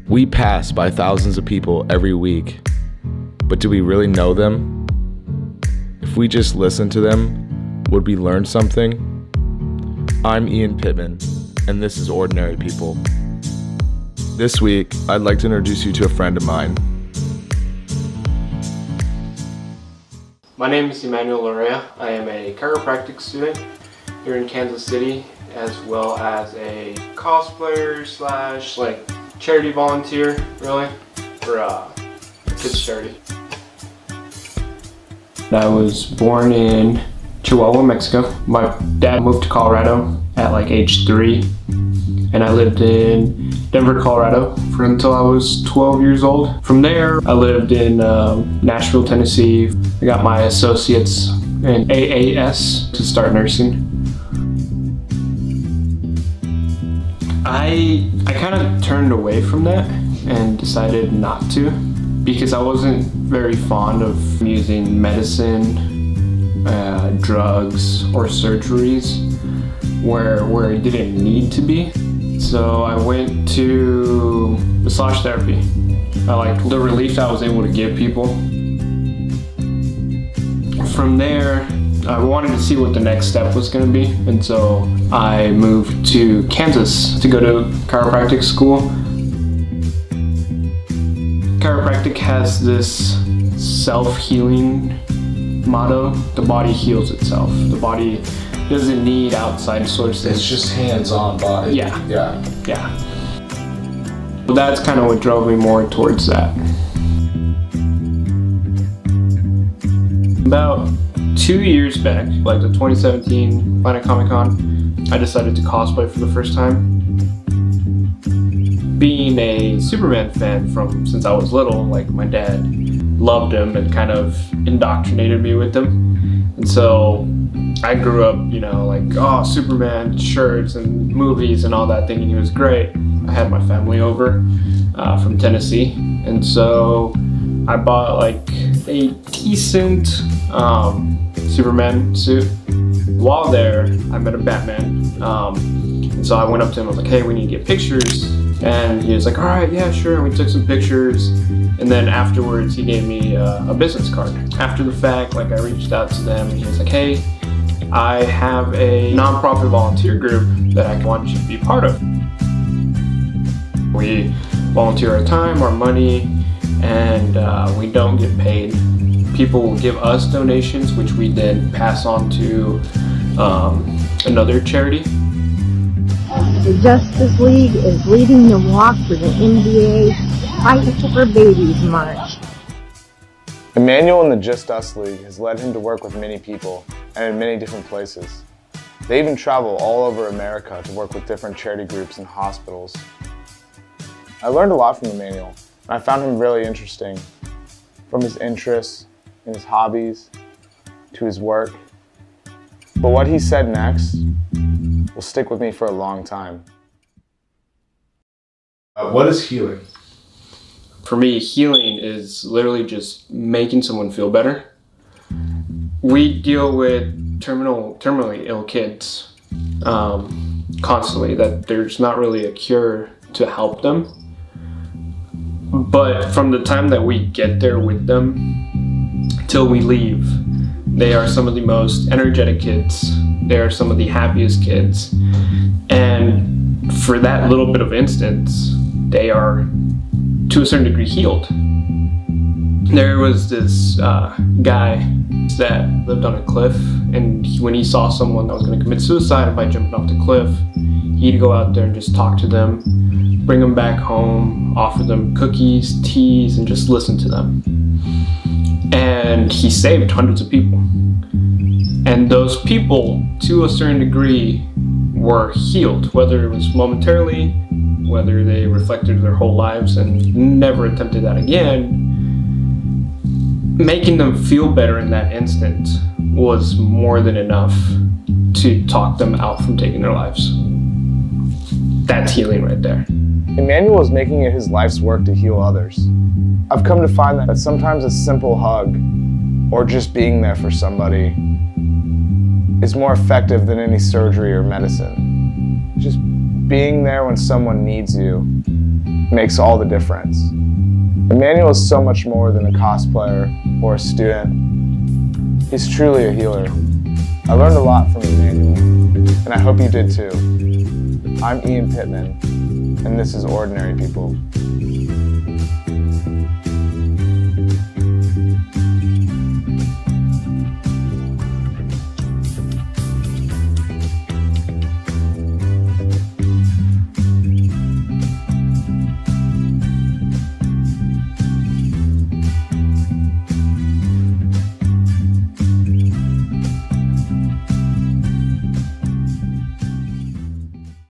We pass by thousands of people every week, but do we really know them? If we just listened to them, would we learn something? I'm Ian Pittman, and this is Ordinary People. This week, I'd like to introduce you to a friend of mine. My name is Emmanuel. I am a chiropractic student here in Kansas City, as well as a cosplayer slash charity volunteer, really, for kids charity. I was born in Chihuahua, Mexico. My dad moved to Colorado at age 3, and I lived in Denver, Colorado for until I was 12 years old. From there, I lived in Nashville, Tennessee. I got my associates in AAS to start nursing. I kind of turned away from that and decided not to, because I wasn't very fond of using medicine, drugs, or surgeries where it didn't need to be. So I went to massage therapy. I liked the relief I was able to give people. From there, I wanted to see what the next step was going to be, and so I moved to Kansas to go to chiropractic school. Chiropractic has this self-healing motto: the body heals itself. The body doesn't need outside sources. It's just hands-on body. Yeah. Well, that's kind of what drove me more towards that. About 2 years back, the 2017 Planet Comic Con, I decided to cosplay for the first time. Being a Superman fan since I was little, my dad loved him and kind of indoctrinated me with him. And so I grew up, Superman shirts and movies and all that, thinking he was great. I had my family over from Tennessee, and so I bought a decent Superman suit. While there, I met a Batman, and so I went up to him. I was like, "Hey, we need to get pictures." And he was like, "All right, yeah, sure." And we took some pictures, and then afterwards, he gave me a business card. After the fact, I reached out to them, and he was like, "Hey, I have a nonprofit volunteer group that I want you to be part of. We volunteer our time, our money, and we don't get paid. People will give us donations, which we then pass on to another charity." The Justice League is leading the walk for the NBA Fight for Babies March. Emmanuel and the Just Us League has led him to work with many people and in many different places. They even travel all over America to work with different charity groups and hospitals. I learned a lot from Emmanuel, and I found him really interesting, from his interests and his hobbies to his work. But what he said next will stick with me for a long time. What is healing? For me, healing is literally just making someone feel better. We deal with terminally ill kids constantly, that there's not really a cure to help them. But from the time that we get there with them till we leave, they are some of the most energetic kids. They are some of the happiest kids. And for that little bit of instance, they are, to a certain degree, healed. There was this guy that lived on a cliff, and when he saw someone that was going to commit suicide by jumping off the cliff, he'd go out there and just talk to them, bring them back home, offer them cookies, teas, and just listen to them. And he saved hundreds of people. And those people, to a certain degree, were healed, whether it was momentarily, whether they reflected their whole lives and never attempted that again. Making them feel better in that instant was more than enough to talk them out from taking their lives. That's healing right there. Emmanuel is making it his life's work to heal others. I've come to find that sometimes a simple hug, or just being there for somebody, is more effective than any surgery or medicine. Just being there when someone needs you makes all the difference. Emmanuel is so much more than a cosplayer or a student. He's truly a healer. I learned a lot from Emmanuel, and I hope you did too. I'm Ian Pittman, and this is Ordinary People.